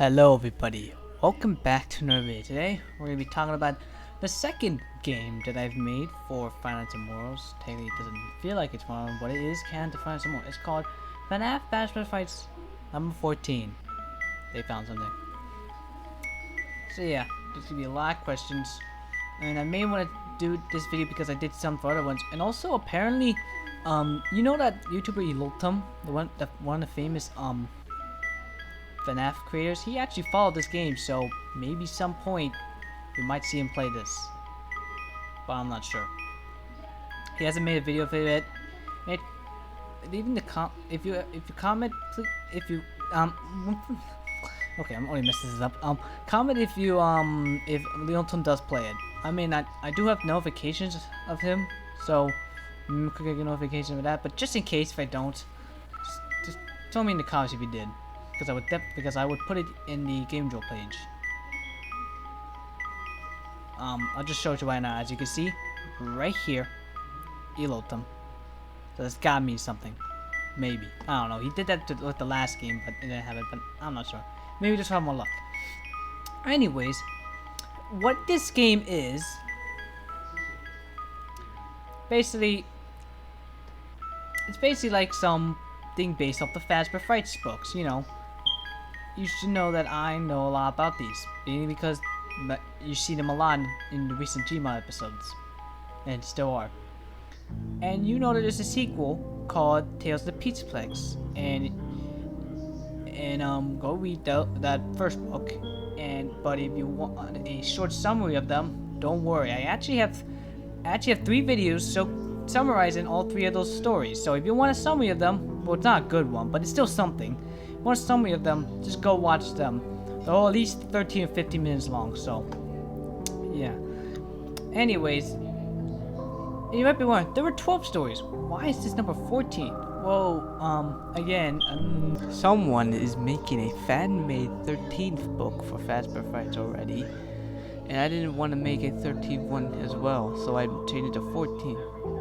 Hello everybody, welcome back to another video. Today we're going to be talking about the second game that I've made for Frights Tomorrow's. Technically it doesn't feel like it's one, but it is canon to Frights Tomorrow. It's called FNAF Fazbear Frights number 14. They found something. So yeah, there's going to be a lot of questions. And I may want to do this video because I did some for other ones. And also apparently, you know that YouTuber Elotum, one of the famous FNAF creators, he actually followed this game, so maybe some point we might see him play this, but I'm not sure. He hasn't made a video of it yet. Even the if you comment, please, if you okay, I'm only messing this up. Comment if you if Leonton does play it. I mean, I do have notifications of him, so you could get a notification of that. But just in case if I don't, just tell me in the comments if you did. Because I would put it in the game drill page. I'll just show it to you right now. As you can see, right here, Elotum. So that's gotta mean something. Maybe. I don't know. He did that with the last game, but it didn't have it. But I'm not sure. Maybe just have more luck. Anyways, what this game is, basically, it's basically like something based off the Fazbear Frights books, you know. You should know that I know a lot about these, mainly because you see them a lot in the recent Gmod episodes, and still are. And you know that there's a sequel called Tales of the Pizzaplex, and go read that first book. But if you want a short summary of them, don't worry. I actually have 3 videos summarizing all 3 of those stories. So if you want a summary of them, well, it's not a good one, but it's still something. Want a summary of them, just go watch them. They're all at least 13 or 15 minutes long, so yeah. Anyways, you might be wondering, there were 12 stories. Why is this number 14? Well, again, someone is making a fan-made 13th book for Fazbear Frights already, and I didn't want to make a 13th one as well, so I changed it to 14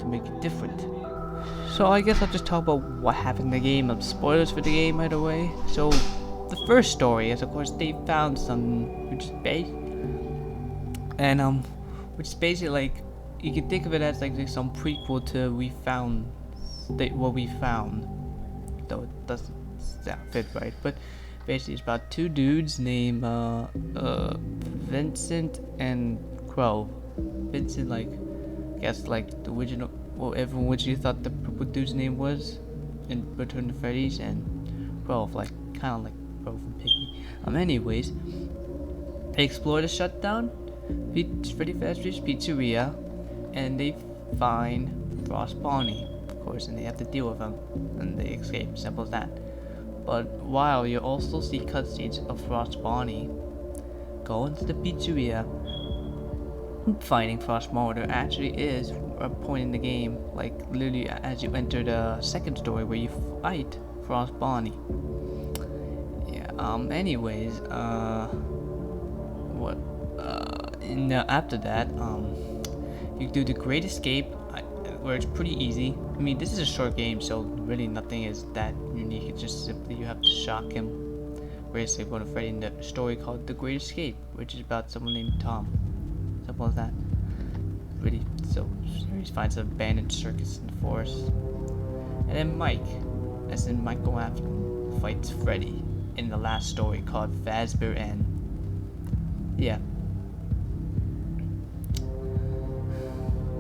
to make it different. So I guess I'll just talk about what happened in the game. Spoilers for the game, by the way. So the first story is, of course, they found some, which is basically like, you can think of it as like some prequel to what we found. Though it doesn't fit right, but basically it's about 2 dudes named Vincent and Crow. Vincent, like, I guess like the original. Well, everyone originally thought the dude's name was in Return to Freddy's, and Crow, like kind of like Crow from Piggy. Anyways, they explore the shutdown Freddy Fazbear's Pizzeria, and they find Frost Bonnie, of course, and they have to deal with him, and they escape. Simple as that. But while you also see cutscenes of Frost Bonnie going to the pizzeria, fighting Frost Bonnie. There actually is a point in the game, like literally as you enter the second story, where you fight Frost Bonnie. Yeah. Anyways, after that, you do the Great Escape, where it's pretty easy. I mean, this is a short game, so really nothing is that unique. It's just simply you have to shock him. Great Escape on a Freddy in the story called The Great Escape, which is about someone named Tom. Simple as that. Really, so he finds an abandoned circus in the forest. And then Mike, as in Michael after, fights Freddy in the last story called Fazbear End. Yeah.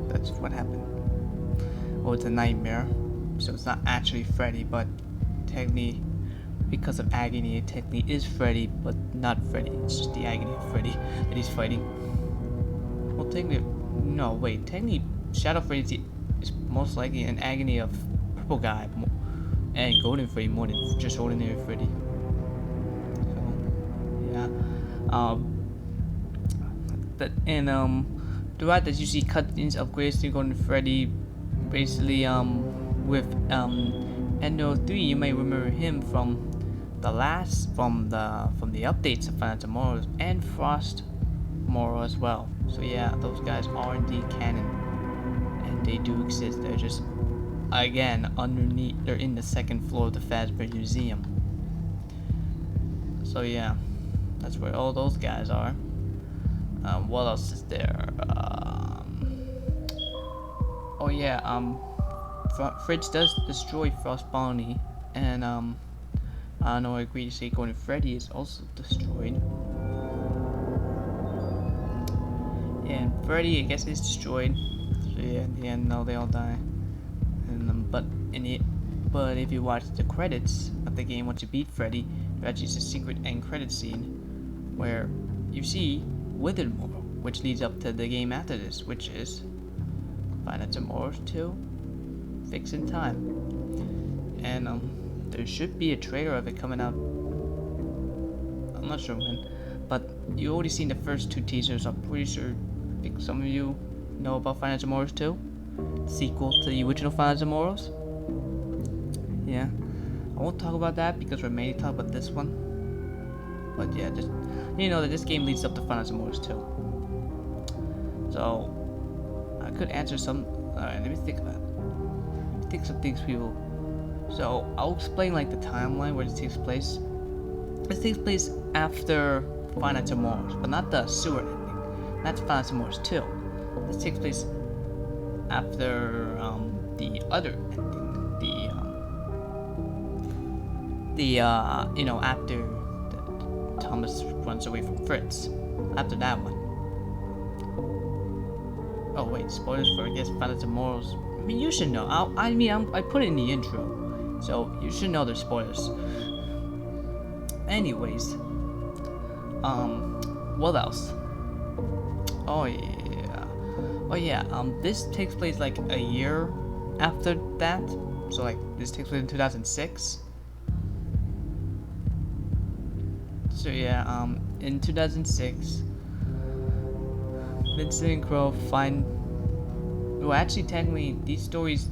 That's what happened. Well, it's a nightmare, so it's not actually Freddy, but technically, because of agony, it technically is Freddy, but not Freddy. It's just the agony of Freddy that he's fighting. Well, technically, no, wait. Technically, Shadow Freddy is most likely an agony of Purple Guy and Golden Freddy more than just ordinary Freddy. So, yeah. Throughout that you see cutscenes of Great Escape Golden Freddy, basically, with Endo 3. You may remember him from the updates of Final Tomorrow and Frost Morrow as well. So yeah, those guys are indeed canon, and they do exist. They're just, again, underneath. They're in the second floor of the Fazbear Museum. So yeah, That's where all those guys are. What else is there? Oh yeah, Frights does destroy Frost Bonnie, and I don't know, I agree to say Golden Freddy is also destroyed. And Freddy, I guess, is destroyed. So yeah, in the end, no, they all die. And but if you watch the credits of the game, once you beat Freddy, there actually is a secret end credit scene where you see Withermore, which leads up to the game after this, which is Five Nights at Freddy's 2, Fix in Time. And there should be a trailer of it coming out. I'm not sure when, but you already seen the first 2 teasers. I'm pretty sure, I think some of you know about Five Nights at Freddy's 2, sequel to the original Five Nights at Freddy's. Yeah, I won't talk about that because we're mainly talking about this one. But yeah, just you know that this game leads up to Five Nights at Freddy's 2. So I could answer some. Alright, let me think about it. Let me think some things people. So I'll explain like the timeline where this takes place. This takes place after Five Nights at Freddy's, but not the sewer ending. That's Five Nights at Freddy's 2. This takes place after the other ending. You know, after Thomas runs away from Fritz. After that one. Oh wait, spoilers for, I guess, Five Nights at Freddy's. I mean, you should know. I put it in the intro, so you should know there's spoilers. Anyways, what else? Oh yeah, this takes place like a year after that. So like, this takes place in 2006. So yeah, in 2006, Vincent and Crow find. Well, actually, technically, these stories.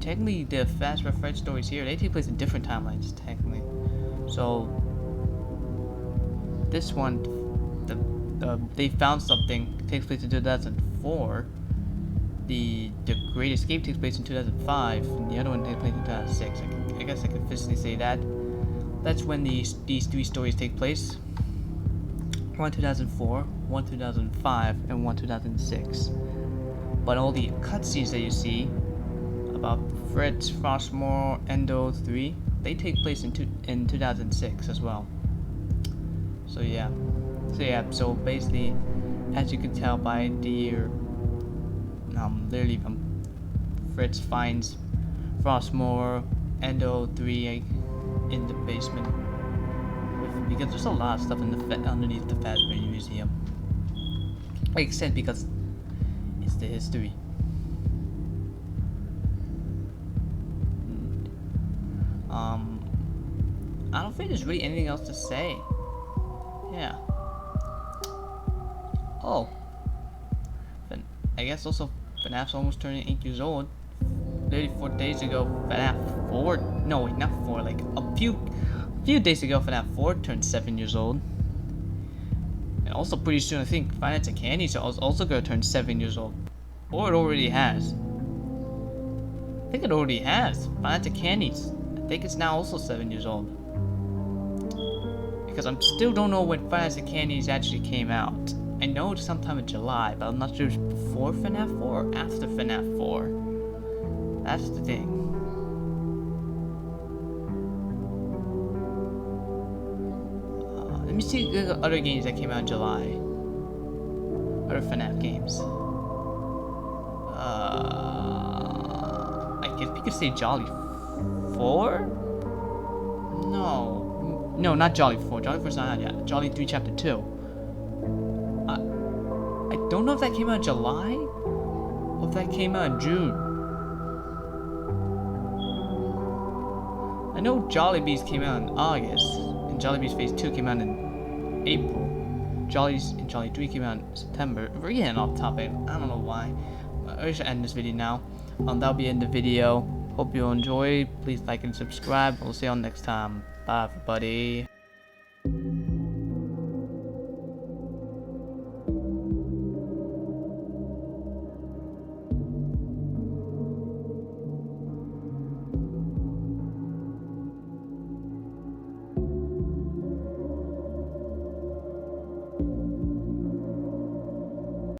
Technically, the Fazbear Frights stories here, they take place in different timelines, technically. So, this one, they found something, takes place in 2004. The Great Escape takes place in 2005, and the other one takes place in 2006. I guess I can officially say that. That's when these 3 stories take place. One 2004, one 2005, and one 2006. But all the cutscenes that you see about Fritz, Frostmore, Endo 3, they take place in 2006 as well. So yeah, so basically, as you can tell by the year, literally Fritz finds Frostmore, Endo 3 in the basement, because there's a lot of stuff underneath the Fazbear Museum. Makes sense because it's the history. I don't think there's really anything else to say. Yeah. Oh. I guess also FNAF's almost turning 8 years old. 34 days ago, FNAF 4. No, wait, not 4. Like a few days ago, FNAF 4 turned 7 years old. And also pretty soon, I think Five Nights at Candy's also gonna turn 7 years old. Or it already has. I think it already has. Five Nights at Candy's. I think it's now also 7 years old. Because I still don't know when Five Nights at Candy's actually came out. I know it's sometime in July, but I'm not sure if it's before FNAF 4 or after FNAF 4. That's the thing. Let me see the other games that came out in July. Other FNAF games. I guess we could say Jolly 4? No, not Jolly 4. Jolly 4's not out yet. Jolly 3 Chapter 2. I don't know if that came out in July or if that came out in June. I know Jollibee's came out in August, and Jollibee's Phase 2 came out in April. Jolly's and Jolly 3 came out in September. We're getting off topic. I don't know why. I should end this video now. That'll be in the video. Hope you enjoy. Please like and subscribe. We'll see you all next time. Bye, everybody.